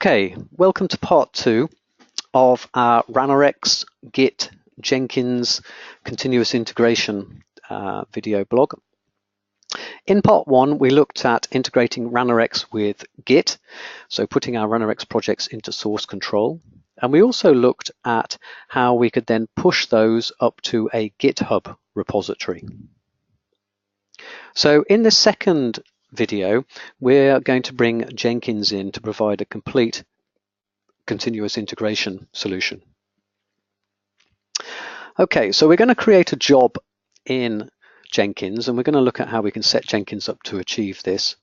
Okay, welcome to part 2 of our Ranorex Git Jenkins continuous integration video blog. In part 1, we looked at integrating Ranorex with Git, so putting our Ranorex projects into source control. And we also looked at how we could then push those up to a GitHub repository. So in the second video, we're going to bring Jenkins in to provide a complete continuous integration solution. Okay, so we're going to create a job in Jenkins, and we're going to look at how we can set Jenkins up to achieve this.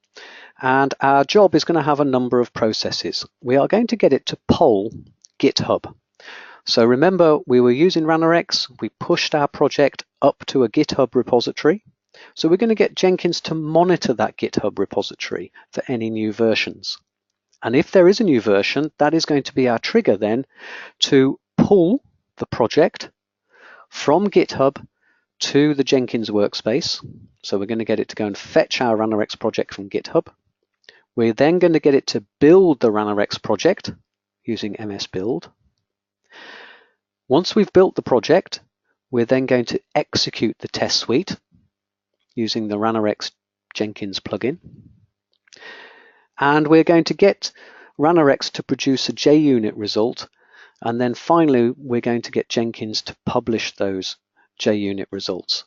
And our job is going to have a number of processes. We are going to get it to poll GitHub. So remember, we were using Ranorex, we pushed our project up to a GitHub repository. So we're going to get Jenkins to monitor that GitHub repository for any new versions. And if there is a new version, that is going to be our trigger then to pull the project from GitHub to the Jenkins workspace. So we're going to get it to go and fetch our Ranorex project from GitHub. We're then going to get it to build the Ranorex project using MS Build. Once we've built the project, we're then going to execute the test suite using the Ranorex Jenkins plugin. And we're going to get Ranorex to produce a JUnit result, and then finally we're going to get Jenkins to publish those JUnit results.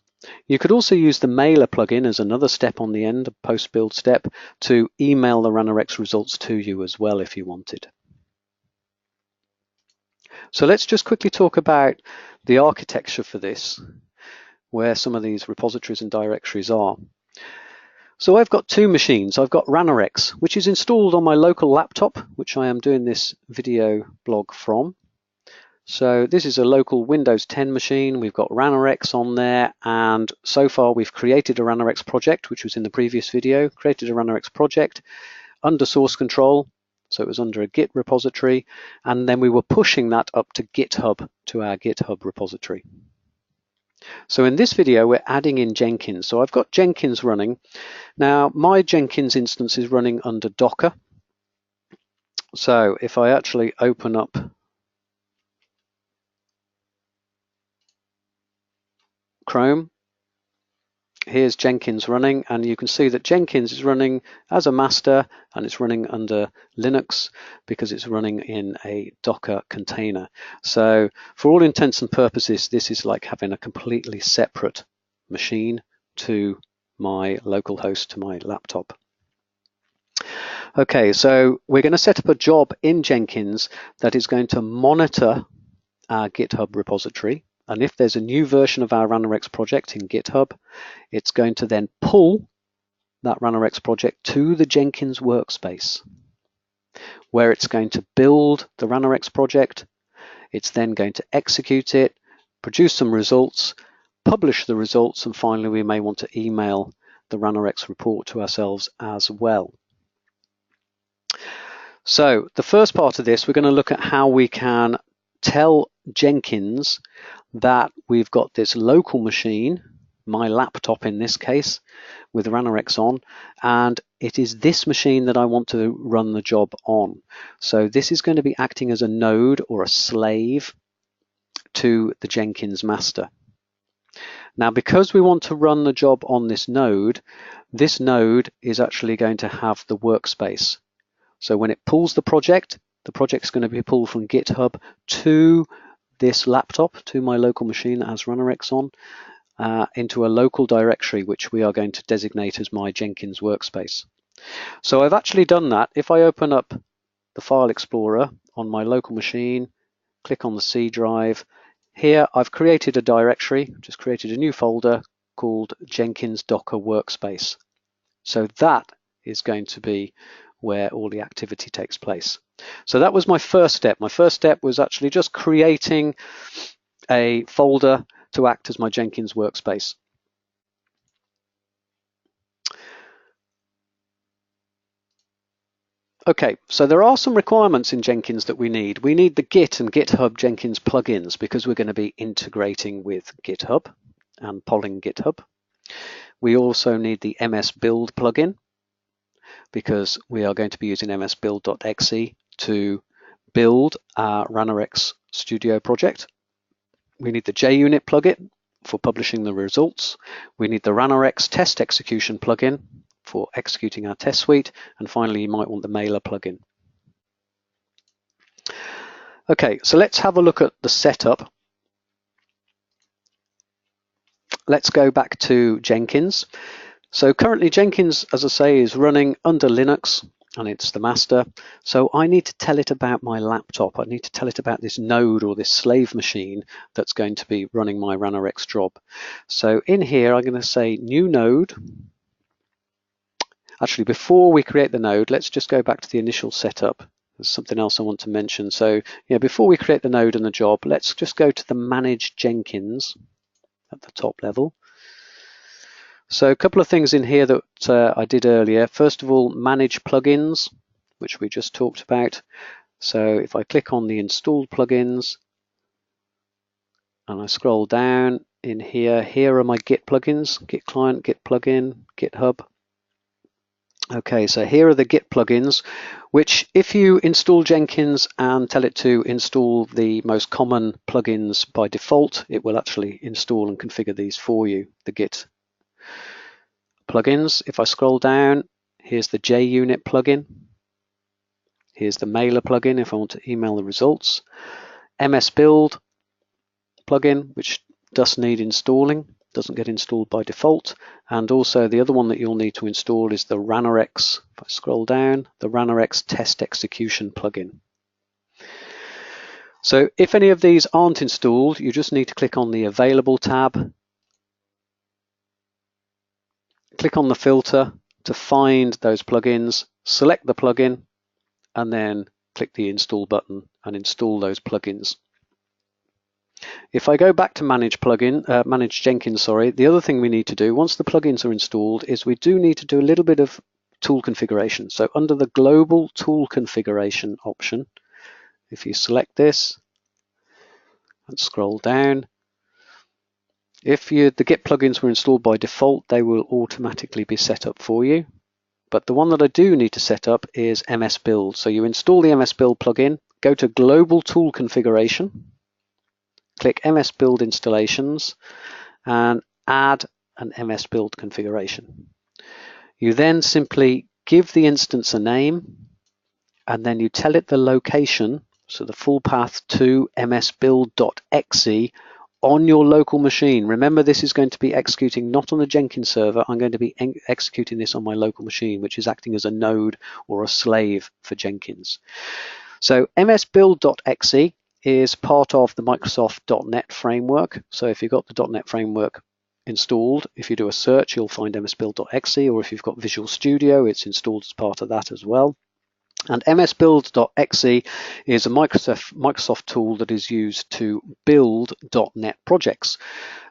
You could also use the mailer plugin as another step on the end, a post-build step, to email the Ranorex results to you as well if you wanted. So let's just quickly talk about the architecture for this, where some of these repositories and directories are. So I've got two machines. I've got Ranorex, which is installed on my local laptop, which I am doing this video blog from. So this is a local Windows 10 machine. We've got Ranorex on there, and so far we've created a Ranorex project, which was in the previous video, created a Ranorex project under source control. So it was under a Git repository, and then we were pushing that up to GitHub, to our GitHub repository. So in this video, we're adding in Jenkins. So I've got Jenkins running. Now, my Jenkins instance is running under Docker. So if I actually open up Chrome, here's Jenkins running, and you can see that Jenkins is running as a master, and it's running under Linux because it's running in a Docker container. So for all intents and purposes, this is like having a completely separate machine to my local host, to my laptop. Okay, so we're going to set up a job in Jenkins that is going to monitor our GitHub repository. And if there's a new version of our Ranorex project in GitHub, it's going to then pull that Ranorex project to the Jenkins workspace, where it's going to build the Ranorex project. It's then going to execute it, produce some results, publish the results, and finally we may want to email the Ranorex report to ourselves as well. So the first part of this, we're going to look at how we can tell Jenkins that we've got this local machine, my laptop in this case, with Ranorex on, and it is this machine that I want to run the job on. So this is going to be acting as a node or a slave to the Jenkins master. Now, because we want to run the job on this node is actually going to have the workspace. So when it pulls the project is going to be pulled from GitHub to this laptop, to my local machine that has Ranorex on, into a local directory, which we are going to designate as my Jenkins workspace. So I've actually done that. If I open up the File Explorer on my local machine, click on the C drive, here I've created a directory, just created a new folder called Jenkins Docker Workspace. So that is going to be where all the activity takes place. So that was my first step. My first step was actually just creating a folder to act as my Jenkins workspace. Okay, so there are some requirements in Jenkins that we need. We need the Git and GitHub Jenkins plugins because we're going to be integrating with GitHub and polling GitHub. We also need the MS Build plugin because we are going to be using msbuild.exe to build our Ranorex Studio project. We need the JUnit plugin for publishing the results. We need the Ranorex test execution plugin for executing our test suite. And finally, you might want the mailer plugin. Okay, so let's have a look at the setup. Let's go back to Jenkins. So currently Jenkins, as I say, is running under Linux and it's the master. So I need to tell it about my laptop. I need to tell it about this node or this slave machine that's going to be running my Ranorex job. So in here, I'm going to say new node. Actually, before we create the node, let's just go back to the initial setup. There's something else I want to mention. So before we create the node and the job, let's just go to the Manage Jenkins at the top level. So a couple of things in here that I did earlier. First of all, manage plugins, which we just talked about. So if I click on the installed plugins and I scroll down in here, here are my Git plugins, Git client, Git plugin, GitHub. Okay, so here are the Git plugins, which if you install Jenkins and tell it to install the most common plugins by default, it will actually install and configure these for you, the Git plugins. If I scroll down, here's the JUnit plugin. Here's the mailer plugin if I want to email the results. MS Build plugin, which does need installing, doesn't get installed by default. And also the other one that you'll need to install is the Ranorex, if I scroll down, the Ranorex test execution plugin. So if any of these aren't installed, you just need to click on the Available tab, click on the filter to find those plugins, select the plugin, and then click the install button and install those plugins. If I go back to Manage Jenkins, the other thing we need to do once the plugins are installed is we do need to do a little bit of tool configuration. So under the Global Tool Configuration option, if you select this and scroll down, if the Git plugins were installed by default, they will automatically be set up for you. But the one that I do need to set up is MS Build. So you install the MS Build plugin, go to Global Tool Configuration, click MS Build Installations, and add an MS Build configuration. You then simply give the instance a name, and then you tell it the location, so the full path to msbuild.exe on your local machine. Remember, this is going to be executing not on the Jenkins server. I'm going to be executing this on my local machine, which is acting as a node or a slave for Jenkins. So msbuild.exe is part of the Microsoft .NET framework. So if you've got the .NET framework installed, if you do a search, you'll find msbuild.exe, or if you've got Visual Studio, it's installed as part of that as well. And msbuild.exe is a Microsoft tool that is used to build .NET projects.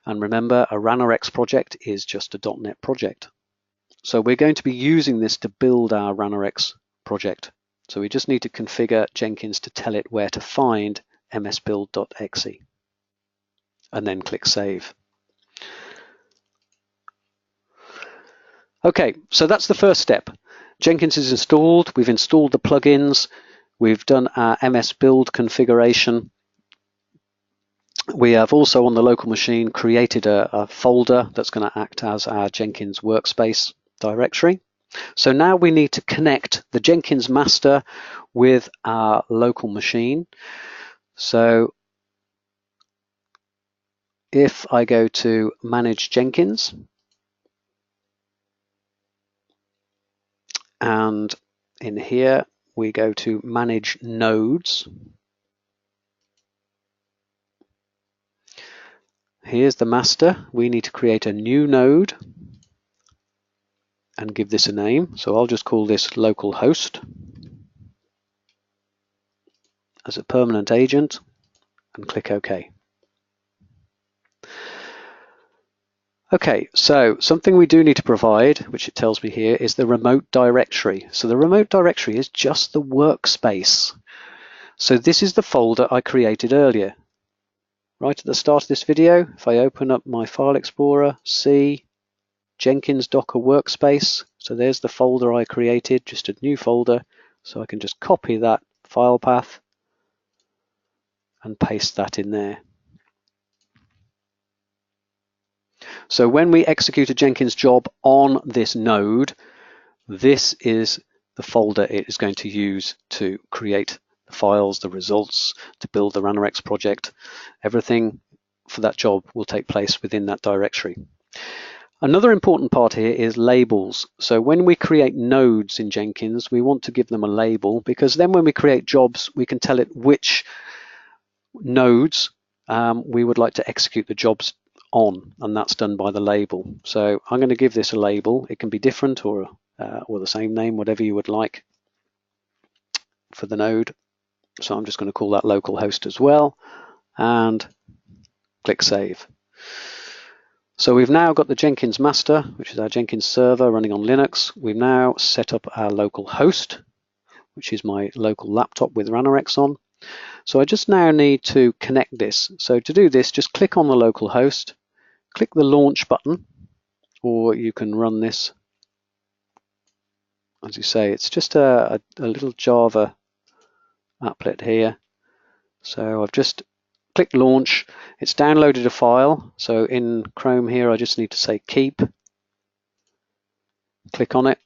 And remember, a Ranorex project is just a .NET project. So we're going to be using this to build our Ranorex project. So we just need to configure Jenkins to tell it where to find msbuild.exe and then click Save. Okay, so that's the first step. Jenkins is installed, we've installed the plugins, we've done our MS Build configuration. We have also on the local machine created a folder that's going to act as our Jenkins workspace directory. So now we need to connect the Jenkins master with our local machine. So if I go to Manage Jenkins, and in here we go to Manage Nodes. Here's the master. We need to create a new node and give this a name. So I'll just call this localhost as a permanent agent and click OK. Okay, so something we do need to provide, which it tells me here, is the remote directory. So the remote directory is just the workspace. So this is the folder I created earlier. Right at the start of this video, if I open up my File Explorer, C, Jenkins Docker Workspace, so there's the folder I created, just a new folder, so I can just copy that file path and paste that in there. So when we execute a Jenkins job on this node, this is the folder it is going to use to create the files, the results, to build the Ranorex project. Everything for that job will take place within that directory. Another important part here is labels. So when we create nodes in Jenkins, we want to give them a label, because then when we create jobs, we can tell it which nodes we would like to execute the jobs on, and that's done by the label. So I'm going to give this a label. It can be different or the same name, whatever you would like for the node. So I'm just going to call that localhost as well, and click Save. So we've now got the Jenkins master, which is our Jenkins server running on Linux. We've now set up our local host, which is my local laptop with Ranorex on. So I just now need to connect this. So to do this, just click on the local host, click the launch button, or you can run this. As you say, it's just a little Java applet here. So I've just clicked launch. It's downloaded a file. So in Chrome here, I just need to say keep. Click on it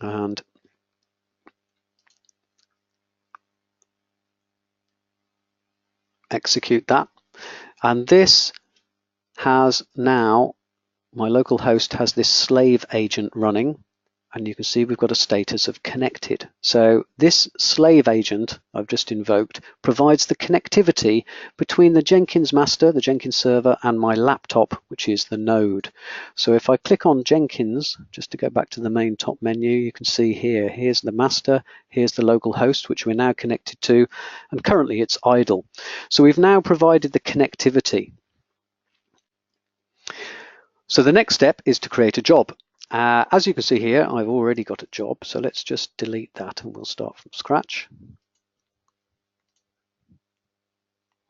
and execute that. And this has now, my local host has this slave agent running, and you can see we've got a status of connected. So this slave agent I've just invoked provides the connectivity between the Jenkins master, the Jenkins server, and my laptop, which is the node. So if I click on Jenkins, just to go back to the main top menu, you can see here, here's the master, here's the local host, which we're now connected to, and currently it's idle. So we've now provided the connectivity. So the next step is to create a job. As you can see here, I've already got a job, so let's just delete that and we'll start from scratch.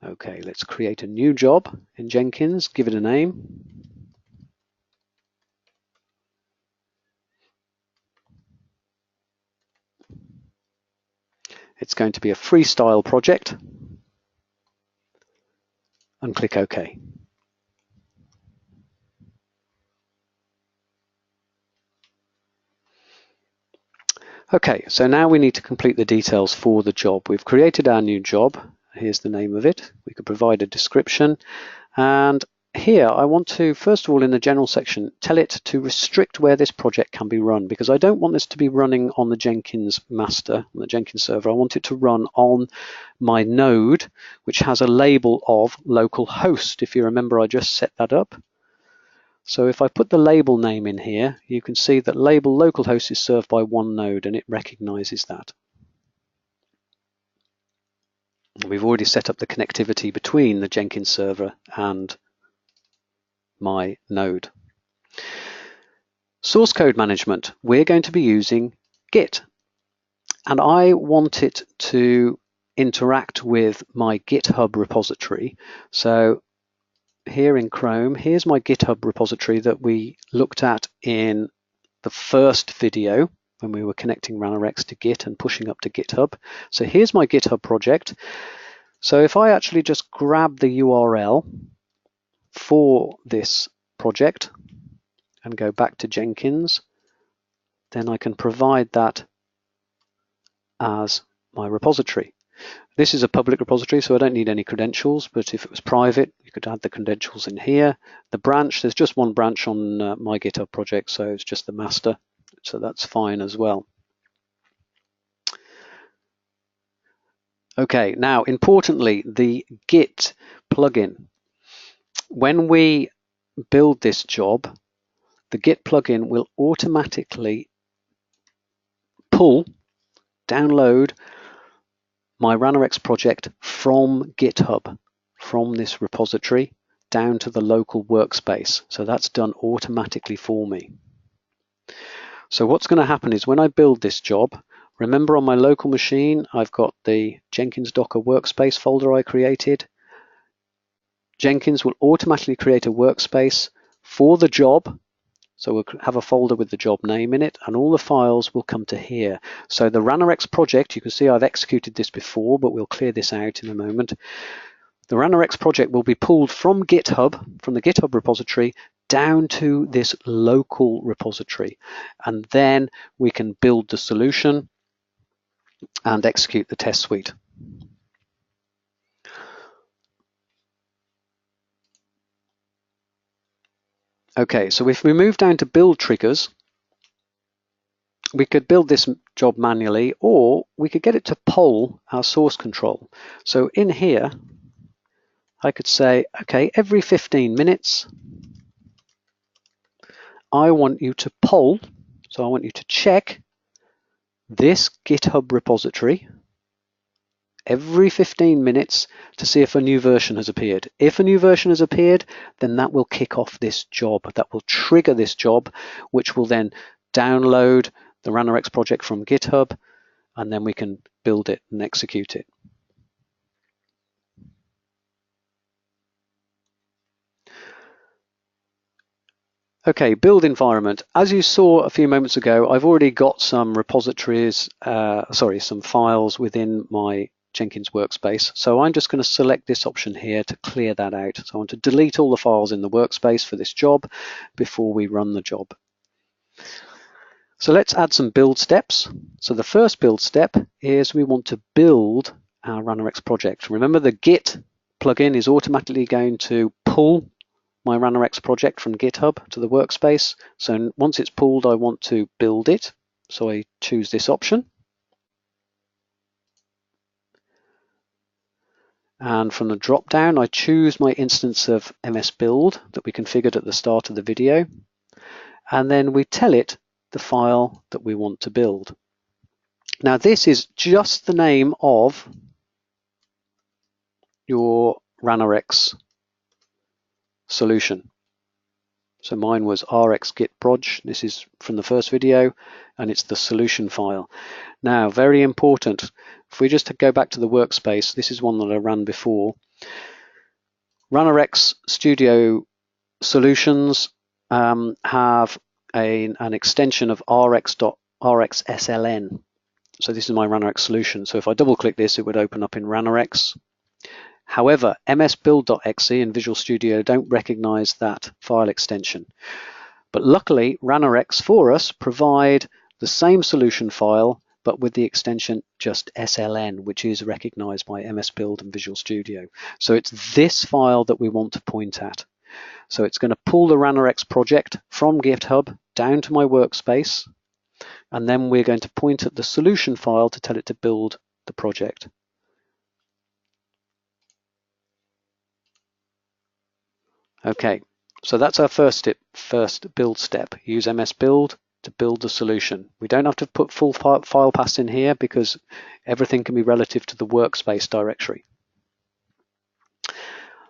Okay, let's create a new job in Jenkins, give it a name. It's going to be a freestyle project, and click OK. Okay, so now we need to complete the details for the job. We've created our new job. Here's the name of it. We could provide a description. And here I want to, first of all, in the general section, tell it to restrict where this project can be run, because I don't want this to be running on the Jenkins master, on the Jenkins server. I want it to run on my node, which has a label of localhost. If you remember, I just set that up. So if I put the label name in here, you can see that label localhost is served by one node, and it recognizes that. We've already set up the connectivity between the Jenkins server and my node. Source code management, we're going to be using Git, and I want it to interact with my GitHub repository. So here in Chrome, here's my GitHub repository that we looked at in the first video when we were connecting Ranorex to Git and pushing up to GitHub. So here's my GitHub project. So if I actually just grab the URL for this project and go back to Jenkins, then I can provide that as my repository. This is a public repository, so I don't need any credentials, but if it was private, you could add the credentials in here. The branch, there's just one branch on my GitHub project, so it's just the master, so that's fine as well. Okay, now importantly, the Git plugin. When we build this job, the Git plugin will automatically download my Ranorex project from GitHub, from this repository, down to the local workspace. So that's done automatically for me. So what's going to happen is when I build this job, remember on my local machine, I've got the Jenkins Docker workspace folder I created. Jenkins will automatically create a workspace for the job. So we'll have a folder with the job name in it, and all the files will come to here. So the Ranorex project, you can see I've executed this before, but we'll clear this out in a moment. The Ranorex project will be pulled from GitHub, from the GitHub repository, down to this local repository. And then we can build the solution and execute the test suite. Okay, so if we move down to build triggers, we could build this job manually, or we could get it to poll our source control. So in here, I could say, okay, every 15 minutes, I want you to poll, so I want you to check this GitHub repository every 15 minutes to see if a new version has appeared. If a new version has appeared, then that will kick off this job. That will trigger this job, which will then download the Ranorex project from GitHub, and then we can build it and execute it. Okay, build environment. As you saw a few moments ago, I've already got some repositories, some files within my Jenkins workspace. So I'm just going to select this option here to clear that out. So I want to delete all the files in the workspace for this job before we run the job. So let's add some build steps. So the first build step is we want to build our Ranorex project. Remember, the Git plugin is automatically going to pull my Ranorex project from GitHub to the workspace. So once it's pulled, I want to build it. So I choose this option. And from the drop down, I choose my instance of MS Build that we configured at the start of the video. And then we tell it the file that we want to build. Now this is just the name of your Ranorex solution. So mine was Rx Git Proj. This is from the first video, and it's the solution file. Now, very important, if we just go back to the workspace, this is one that I ran before. Ranorex Studio Solutions have an extension of rx.rxsln. So this is my Ranorex solution. So if I double click this, it would open up in Ranorex. However, msbuild.exe and Visual Studio don't recognize that file extension. But luckily, Ranorex for us provide the same solution file, but with the extension just SLN, which is recognized by MSBuild and Visual Studio. So it's this file that we want to point at. So it's going to pull the Ranorex project from GitHub down to my workspace, and then we're going to point at the solution file to tell it to build the project. Okay, so that's our first build step. Use MSBuild to build the solution. We don't have to put full file paths in here because everything can be relative to the workspace directory.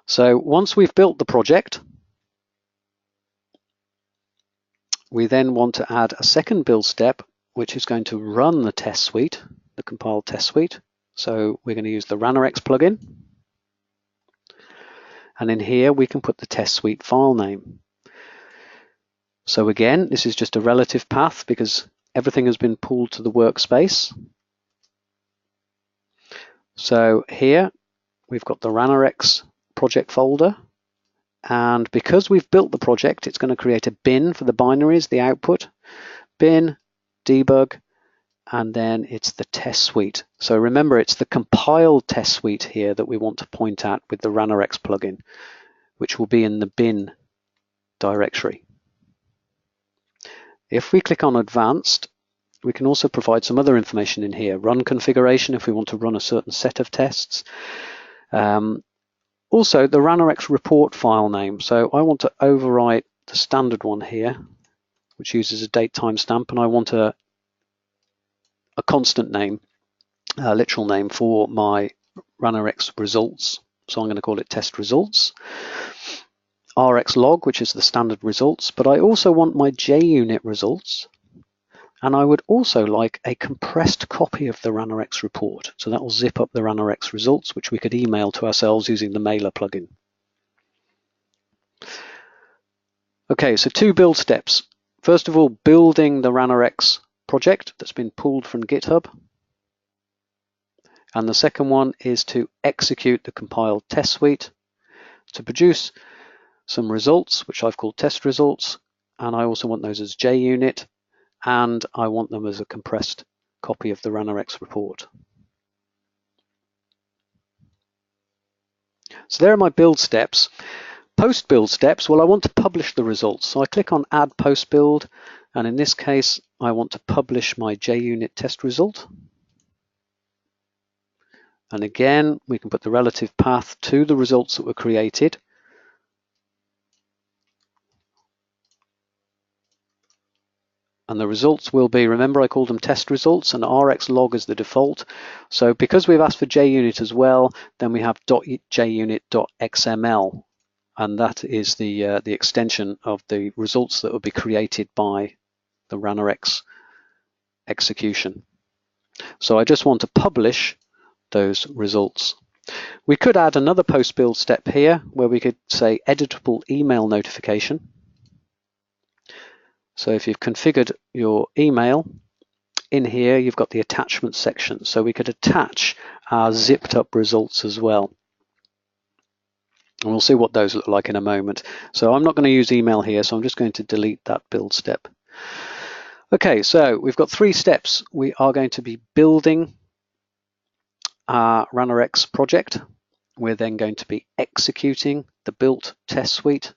So once we've built the project, we then want to add a second build step, which is going to run the test suite, the compiled test suite. So we're going to use the Ranorex plugin. And in here, we can put the test suite file name. So again, this is just a relative path because everything has been pulled to the workspace. So here, we've got the Ranorex project folder. And because we've built the project, it's going to create a bin for the binaries, the output, bin, debug, and then it's the test suite. So remember, it's the compiled test suite here that we want to point at with the Ranorex plugin, which will be in the bin directory. If we click on advanced, we can also provide some other information in here. Run configuration if we want to run a certain set of tests. Also the Ranorex report file name. So I want to overwrite the standard one here, which uses a date timestamp, and I want a constant name, a literal name for my Ranorex results. So I'm going to call it test results. Rx log, which is the standard results, but I also want my JUnit results. And I would also like a compressed copy of the Ranorex report. So that will zip up the Ranorex results, which we could email to ourselves using the mailer plugin. Okay, so 2 build steps. first of all, building the Ranorex project that's been pulled from GitHub. And the second one is to execute the compiled test suite to produce some results, which I've called test results. And I also want those as JUnit, and I want them as a compressed copy of the Ranorex report. So there are my build steps. Post build steps, well, I want to publish the results. So I click on Add Post Build, and in this case, I want to publish my JUnit test result. And again, we can put the relative path to the results that were created. And the results will be, remember I called them test results, and Rx log is the default. So because we've asked for JUnit as well, then we have .junit.xml, and that is the extension of the results that will be created by the Ranorex execution. So I just want to publish those results. We could add another post build step here where we could say editable email notification. So if you've configured your email, in here you've got the attachment section. So we could attach our zipped up results as well. And we'll see what those look like in a moment. So I'm not going to use email here, so I'm just going to delete that build step. Okay, so we've got 3 steps. We are going to be building our Ranorex project. We're then going to be executing the built test suite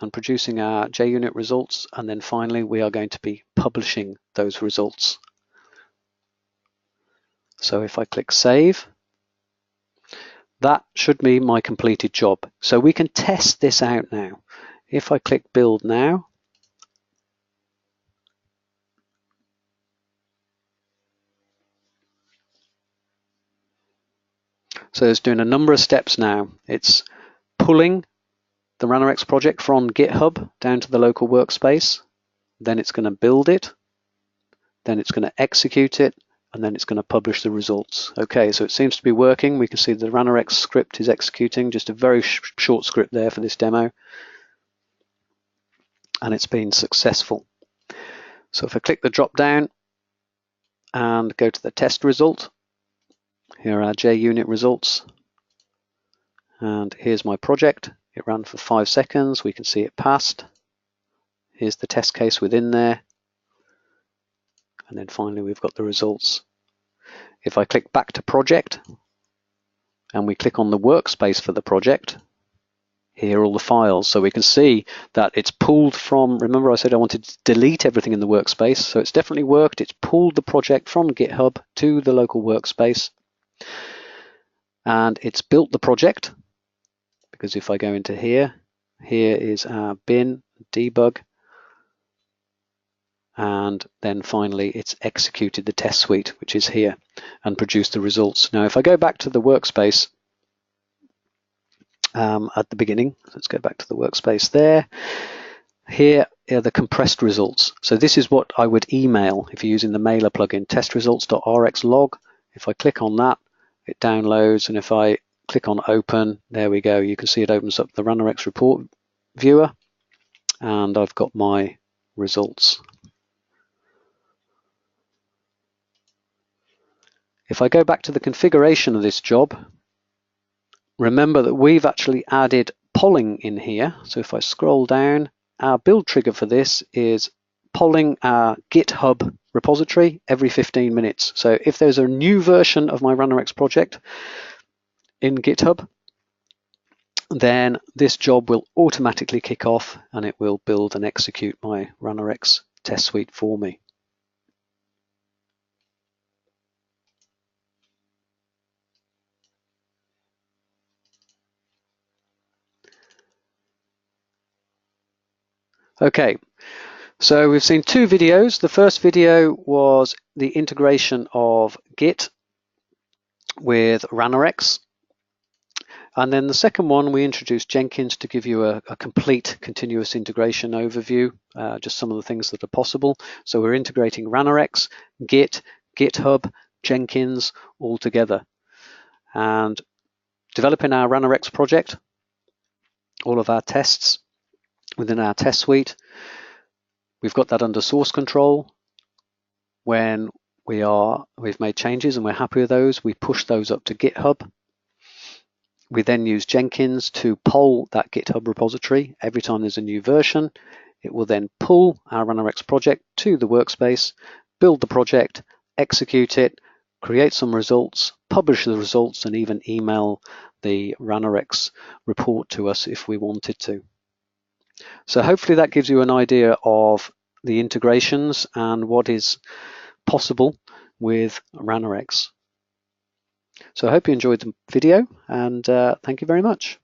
and producing our JUnit results, and then finally we are going to be publishing those results. So if I click Save, that should be my completed job. So we can test this out now. If I click Build Now, so it's doing a number of steps now. It's pulling the Ranorex project from GitHub down to the local workspace, then it's going to build it, then it's going to execute it, and then it's going to publish the results. Okay, so it seems to be working. We can see the Ranorex script is executing, just a very short script there for this demo, and it's been successful. So if I click the drop down and go to the test result, here are our JUnit results, and here's my project. It ran for 5 seconds. We can see it passed. Here's the test case within there. And then finally, we've got the results. If I click back to project and we click on the workspace for the project, here are all the files. So we can see that it's pulled from, remember I said I wanted to delete everything in the workspace. So it's definitely worked. It's pulled the project from GitHub to the local workspace. And it's built the project. Because if I go into here, here is our bin, debug, and then finally it's executed the test suite, which is here, and produced the results. Now if I go back to the workspace at the beginning, let's go back to the workspace there, here are the compressed results. So this is what I would email if you're using the mailer plugin, testresults.rxlog. If I click on that, it downloads, and if I click on open, there we go, you can see it opens up the Ranorex report viewer, and I've got my results. If I go back to the configuration of this job, remember that we've actually added polling in here. So if I scroll down, our build trigger for this is polling our GitHub repository every 15 minutes. So if there's a new version of my Ranorex project in GitHub, then this job will automatically kick off and it will build and execute my Ranorex test suite for me. Okay, so we've seen 2 videos. The first video was the integration of Git with Ranorex. And then the second one, we introduced Jenkins to give you a complete continuous integration overview, just some of the things that are possible. So we're integrating Ranorex, Git, GitHub, Jenkins all together. And developing our Ranorex project, all of our tests within our test suite, We've got that under source control. When we've made changes and we're happy with those, we push those up to GitHub. We then use Jenkins to poll that GitHub repository. Every time there's a new version, it will then pull our Ranorex project to the workspace, build the project, execute it, create some results, publish the results, and even email the Ranorex report to us if we wanted to. So hopefully that gives you an idea of the integrations and what is possible with Ranorex. So I hope you enjoyed the video, and thank you very much.